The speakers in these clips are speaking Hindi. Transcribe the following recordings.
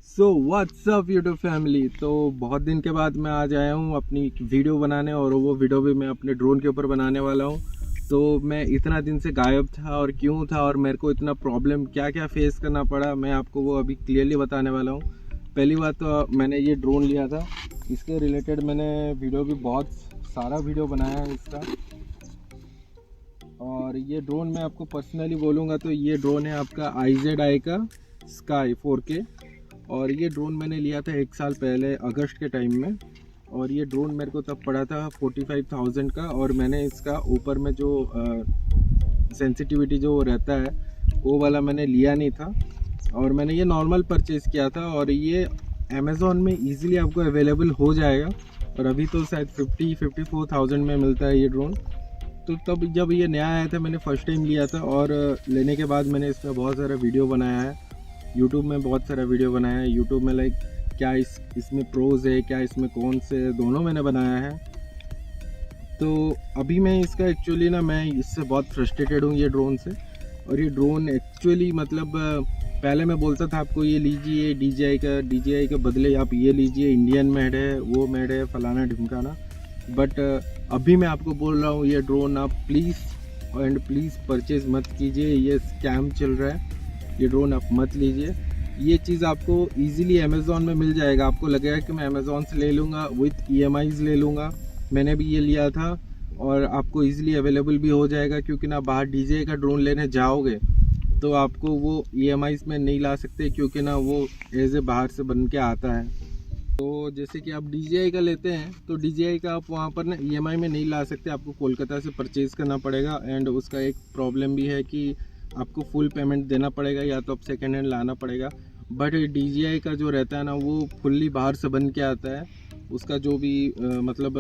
So what's up YouTube family. तो बहुत दिन के बाद मैं आज आया हूँ अपनी वीडियो बनाने, और वो वीडियो भी मैं अपने ड्रोन के ऊपर बनाने वाला हूँ। तो मैं इतना दिन से गायब था और क्यों था और मेरे को इतना प्रॉब्लम क्या क्या फेस करना पड़ा, मैं आपको वो अभी क्लियरली बताने वाला हूँ। पहली बात तो मैंने ये ड्रोन लिया था, इसके रिलेटेड मैंने वीडियो भी बहुत सारा वीडियो बनाया है इसका। और ये ड्रोन मैं आपको पर्सनली बोलूँगा तो ये ड्रोन है आपका IZI का स्काई 4K। और ये ड्रोन मैंने लिया था 1 साल पहले अगस्त के टाइम में। और ये ड्रोन मेरे को तब पड़ा था 45,000 का। और मैंने इसका ऊपर में जो सेंसिटिविटी जो रहता है वो वाला मैंने लिया नहीं था, और मैंने ये नॉर्मल परचेज़ किया था। और ये अमेज़ॉन में इजीली आपको अवेलेबल हो जाएगा, और अभी तो शायद 54,000 में मिलता है ये ड्रोन। तो तब जब ये नया आया था मैंने फ़र्स्ट टाइम लिया था, और लेने के बाद मैंने इसमें बहुत सारा वीडियो बनाया है, यूट्यूब में बहुत सारा वीडियो बनाया है। यूट्यूब में लाइक क्या इसमें प्रोज है, क्या इसमें कौन से, दोनों मैंने बनाया है। तो अभी मैं इसका एक्चुअली ना मैं इससे बहुत फ्रस्ट्रेटेड हूँ ये ड्रोन से। और ये ड्रोन एक्चुअली मतलब पहले मैं बोलता था आपको ये लीजिए DJI के बदले आप ये लीजिए, इंडियन मेड है, वो मेड है, फलाना ढिमकाना। बट अभी मैं आपको बोल रहा हूँ ये ड्रोन आप प्लीज़ परचेज़ मत कीजिए, ये स्कैम चल रहा है। ये ड्रोन आप मत लीजिए। ये चीज़ आपको इजीली अमेज़ॉन में मिल जाएगा। आपको लगेगा कि मैं अमेज़ॉन से ले लूँगा, विथ EMIs ले लूँगा। मैंने भी ये लिया था, और आपको इजीली अवेलेबल भी हो जाएगा, क्योंकि ना बाहर DJI का ड्रोन लेने जाओगे तो आपको वो EMIs में नहीं ला सकते, क्योंकि ना वो एज ए बाहर से बन के आता है। तो जैसे कि आप DJI का लेते हैं तो DJI का आप वहाँ पर ना EMI में नहीं ला सकते, आपको कोलकाता से परचेज़ करना पड़ेगा। एंड उसका एक प्रॉब्लम भी है कि आपको फुल पेमेंट देना पड़ेगा, या तो आप सेकेंड हैंड लाना पड़ेगा। बट DJI का जो रहता है ना वो फुल्ली बाहर से बन के आता है। उसका जो भी मतलब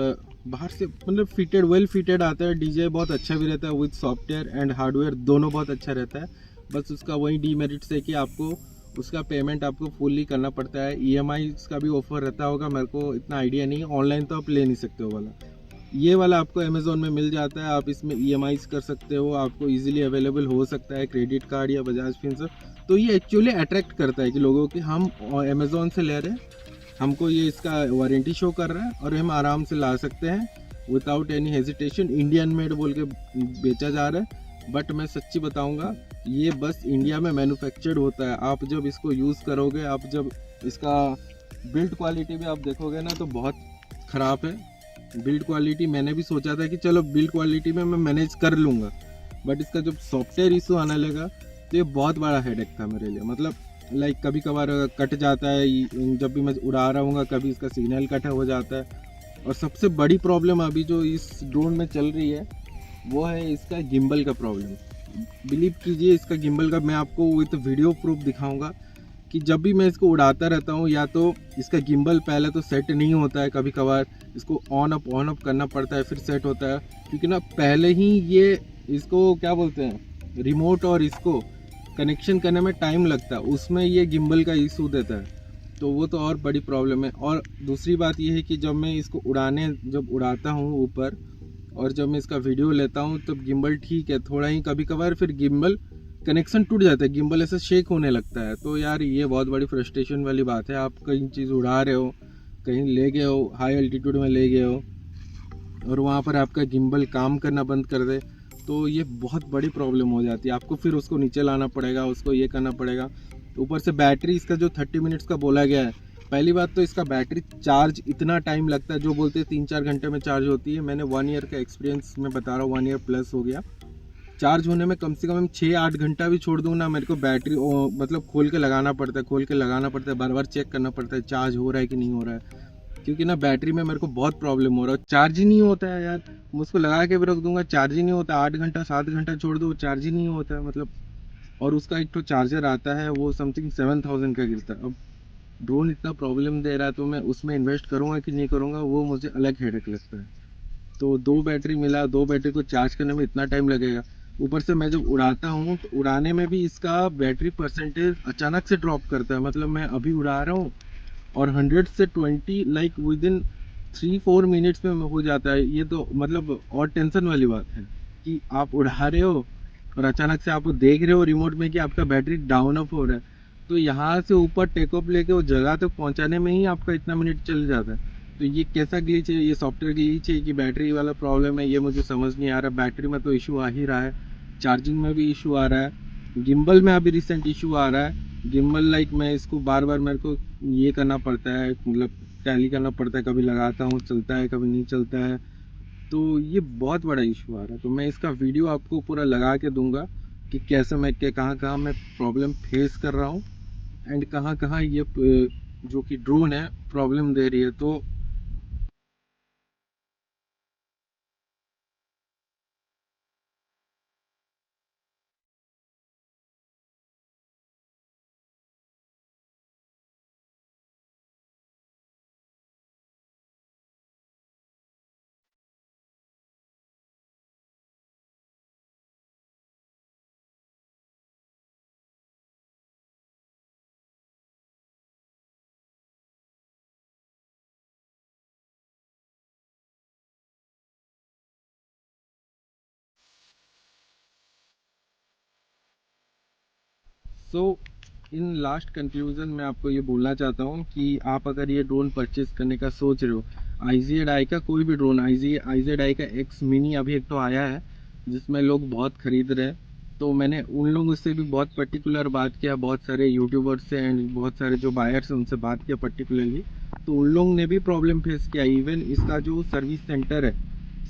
बाहर से मतलब वेल फिटेड आता है। DJI बहुत अच्छा भी रहता है, विथ सॉफ्टवेयर एंड हार्डवेयर दोनों बहुत अच्छा रहता है। बस उसका वही डीमेरिट्स है कि आपको उसका पेमेंट आपको फुल्ली करना पड़ता है। EMI का भी ऑफर रहता होगा, मेरे को इतना आइडिया नहीं है। ऑनलाइन तो आप ले नहीं सकते हो वाला, ये वाला आपको अमेज़ॉन में मिल जाता है। आप इसमें EMIs कर सकते हो, आपको इजीली अवेलेबल हो सकता है क्रेडिट कार्ड या बजाज फिंसर। तो ये एक्चुअली अट्रैक्ट करता है कि लोगों कि हम अमेज़ॉन से ले रहे हैं, हमको ये इसका वारंटी शो कर रहा है, और हम आराम से ला सकते हैं without any hesitation. Indian made बोल के बेचा जा रहा है, बट मैं सच्ची बताऊंगा ये बस इंडिया में मैन्युफैक्चर्ड होता है। आप जब इसको यूज़ करोगे, आप जब इसका बिल्ड क्वालिटी भी आप देखोगे ना तो बहुत ख़राब है। बिल्ड क्वालिटी मैंने भी सोचा था कि चलो बिल्ड क्वालिटी में मैं मैनेज कर लूँगा, बट इसका जब सॉफ्टवेयर इशू आने लगा तो ये बहुत बड़ा हेडेक था मेरे लिए। मतलब लाइक कभी कभार कट जाता है, जब भी मैं उड़ा रहा हूँ कभी इसका सिग्नल कट हो जाता है। और सबसे बड़ी प्रॉब्लम अभी जो इस ड्रोन में चल रही है वो है इसका गिम्बल का प्रॉब्लम। बिलीव कीजिए इसका गिम्बल का मैं आपको विद वीडियो प्रूफ दिखाऊंगा कि जब भी मैं इसको उड़ाता रहता हूँ या तो इसका गिम्बल पहले तो सेट नहीं होता है, कभी कभार इसको ऑन अप करना पड़ता है फिर सेट होता है। क्योंकि ना पहले ही ये इसको क्या बोलते हैं रिमोट और इसको कनेक्शन करने में टाइम लगता है, उसमें ये गिम्बल का इशू देता है। तो वो तो और बड़ी प्रॉब्लम है। और दूसरी बात ये है कि जब मैं इसको जब उड़ाता हूँ ऊपर, और जब मैं इसका वीडियो लेता हूँ तब गिम्बल ठीक है, थोड़ा ही कभी कभार फिर गिम्बल कनेक्शन टूट जाता है, गिम्बल ऐसे शेक होने लगता है। तो यार ये बहुत बड़ी फ्रस्ट्रेशन वाली बात है। आप कहीं चीज़ उड़ा रहे हो, कहीं ले गए हो, हाई एल्टीट्यूड में ले गए हो, और वहाँ पर आपका गिम्बल काम करना बंद कर दे, तो ये बहुत बड़ी प्रॉब्लम हो जाती है। आपको फिर उसको नीचे लाना पड़ेगा, उसको ये करना पड़ेगा। तो ऊपर से बैटरी इसका जो 30 मिनट्स का बोला गया है, पहली बात तो इसका बैटरी चार्ज इतना टाइम लगता है, जो बोलते हैं 3-4 घंटे में चार्ज होती है। मैंने 1 ईयर का एक्सपीरियंस में बता रहा हूँ, 1 ईयर प्लस हो गया। चार्ज होने में कम से कम 6-8 घंटा भी छोड़ दूँ ना, मेरे को बैटरी मतलब खोल के लगाना पड़ता है, बार बार चेक करना पड़ता है चार्ज हो रहा है कि नहीं हो रहा है। क्योंकि ना बैटरी में मेरे को बहुत प्रॉब्लम हो रहा है, चार्ज ही नहीं होता है यार। मैं उसको लगा के भी रख दूंगा, चार्ज ही नहीं होता। 8 घंटा 7 घंटा छोड़ दो, चार्ज ही नहीं होता है मतलब। और उसका एक तो चार्जर आता है वो समथिंग 7,000 का गिरता है। अब ड्रोन इतना प्रॉब्लम दे रहा है तो मैं उसमें इन्वेस्ट करूँगा कि नहीं करूँगा, वो मुझे अलग हेडेक लगता है। तो 2 बैटरी मिला, 2 बैटरी को चार्ज करने में इतना टाइम लगेगा। ऊपर से मैं जब उड़ाता हूँ तो उड़ाने में भी इसका बैटरी परसेंटेज अचानक से ड्रॉप करता है। मतलब मैं अभी उड़ा रहा हूँ और 100 से 20 लाइक विद इन 3-4 मिनट्स में हो जाता है। ये तो मतलब और टेंशन वाली बात है कि आप उड़ा रहे हो और अचानक से आप देख रहे हो रिमोट में कि आपका बैटरी डाउन अप हो रहा है। तो यहाँ से ऊपर टेक ऑफ लेके वो जगह तक पहुँचाने में ही आपका इतना मिनट चल जाता है। तो ये कैसा ग्लिच है, ये सॉफ्टवेयर ग्लिच है कि बैटरी वाला प्रॉब्लम है, ये मुझे समझ नहीं आ रहा। बैटरी में तो इशू आ ही रहा है, चार्जिंग में भी इशू आ रहा है, गिम्बल में अभी रिसेंट इशू आ रहा है। गिम्बल लाइक मैं इसको बार बार मेरे को ये करना पड़ता है, मतलब टैली करना पड़ता है, कभी लगाता हूँ चलता है, कभी नहीं चलता है। तो ये बहुत बड़ा इशू आ रहा है। तो मैं इसका वीडियो आपको पूरा लगा के दूंगा कि कैसे मैं कहाँ कहाँ मैं प्रॉब्लम फेस कर रहा हूँ एंड कहाँ कहाँ ये जो कि ड्रोन है प्रॉब्लम दे रही है। तो सो इन लास्ट कंक्लूजन मैं आपको ये बोलना चाहता हूँ कि आप अगर ये ड्रोन परचेज करने का सोच रहे हो, IZEDI का कोई भी ड्रोन, IZEDI का X मिनी अभी एक तो आया है जिसमें लोग बहुत खरीद रहे हैं। तो मैंने उन लोगों से भी बहुत पर्टिकुलर बात किया, बहुत सारे यूट्यूबर्स से एंड बहुत सारे जो बायर्स हैं उनसे बात किया पर्टिकुलरली। तो उन लोगों ने भी प्रॉब्लम फेस किया। इवन इसका जो सर्विस सेंटर है,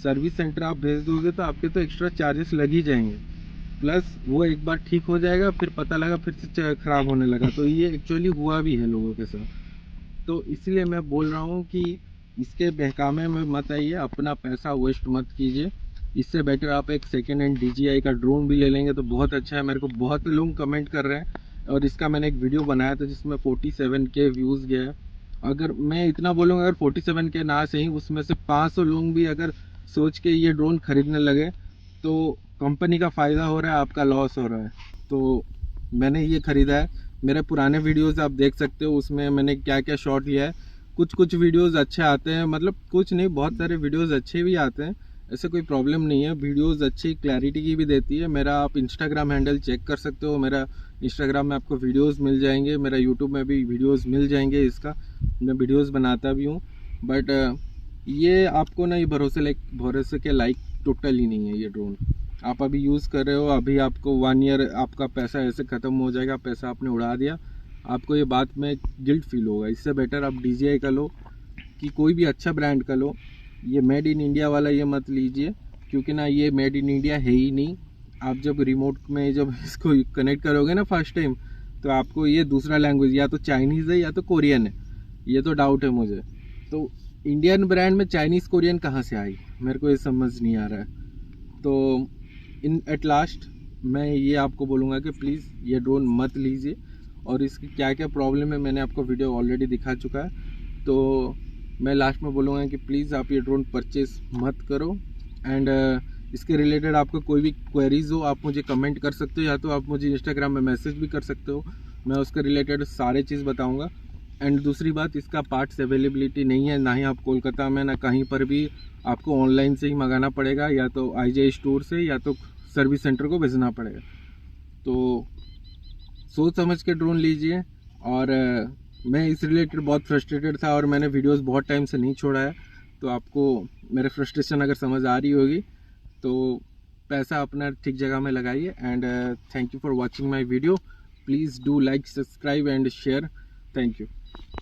सर्विस सेंटर आप भेज दोगे तो आपके तो एक्स्ट्रा चार्जेस लग ही जाएंगे, प्लस वो एक बार ठीक हो जाएगा फिर पता लगा फिर से ख़राब होने लगा। तो ये एक्चुअली हुआ भी है लोगों के साथ। तो इसलिए मैं बोल रहा हूँ कि इसके बहकामे में मत आइए, अपना पैसा वेस्ट मत कीजिए। इससे बेटर आप एक सेकेंड हैंड DJI का ड्रोन भी ले लेंगे तो बहुत अच्छा है। मेरे को बहुत लोग कमेंट कर रहे हैं और इसका मैंने एक वीडियो बनाया था जिसमें 47K व्यूज़ गया है। अगर मैं इतना बोलूँगा, अगर 47K ना सही उसमें से 500 लोग भी अगर सोच के ये ड्रोन खरीदने लगे तो कंपनी का फ़ायदा हो रहा है, आपका लॉस हो रहा है। तो मैंने ये ख़रीदा है। मेरे पुराने वीडियोस आप देख सकते हो, उसमें मैंने क्या क्या शॉट लिया है। कुछ कुछ वीडियोस अच्छे आते हैं, मतलब कुछ नहीं, बहुत सारे वीडियोस अच्छे भी आते हैं, ऐसे कोई प्रॉब्लम नहीं है। वीडियोस अच्छी क्लैरिटी की भी देती है। मेरा आप इंस्टाग्राम हैंडल चेक कर सकते हो, मेरा इंस्टाग्राम में आपको वीडियोस मिल जाएंगे, मेरा यूट्यूब में भी वीडियोस मिल जाएंगे। इसका मैं वीडियोस बनाता भी हूँ। बट ये आपको ना, ये भरोसे के लाइक टोटल ही नहीं है ये ड्रोन। आप अभी यूज़ कर रहे हो, अभी आपको 1 ईयर आपका पैसा ऐसे ख़त्म हो जाएगा, पैसा आपने उड़ा दिया, आपको ये बात में गिल्ट फील होगा। इससे बेटर आप DJI का लो, कि कोई भी अच्छा ब्रांड का लो। ये मेड इन इंडिया वाला ये मत लीजिए, क्योंकि ना ये मेड इन इंडिया है ही नहीं। आप जब रिमोट में जब इसको कनेक्ट करोगे ना फर्स्ट टाइम, तो आपको ये दूसरा लैंग्वेज या तो चाइनीज़ है या तो कोरियन है, ये तो डाउट है मुझे। तो इंडियन ब्रांड में चाइनीज़ कोरियन कहाँ से आई, मेरे को ये समझ नहीं आ रहा है। तो इन एट लास्ट मैं ये आपको बोलूँगा कि प्लीज़ ये ड्रोन मत लीजिए। और इसकी क्या क्या प्रॉब्लम है मैंने आपको वीडियो ऑलरेडी दिखा चुका है। तो मैं लास्ट में बोलूँगा कि प्लीज़ आप ये ड्रोन परचेज़ मत करो। एंड इसके रिलेटेड आपको कोई भी क्वेरीज हो आप मुझे कमेंट कर सकते हो, या तो आप मुझे इंस्टाग्राम में मैसेज भी कर सकते हो, मैं उसके रिलेटेड सारे चीज़ बताऊँगा। एंड दूसरी बात, इसका पार्ट्स अवेलेबिलिटी नहीं है, ना ही आप कोलकाता में ना कहीं पर भी, आपको ऑनलाइन से ही मंगाना पड़ेगा, या तो IGI स्टोर से या तो सर्विस सेंटर को भेजना पड़ेगा। तो सोच समझ के ड्रोन लीजिए। और मैं इस रिलेटेड बहुत फ्रस्ट्रेटेड था और मैंने वीडियोस बहुत टाइम से नहीं छोड़ा है। तो आपको मेरे फ्रस्ट्रेशन अगर समझ आ रही होगी तो पैसा अपना ठीक जगह में लगाइए। And thank you for watching my video. Please do like, subscribe and share. Thank you.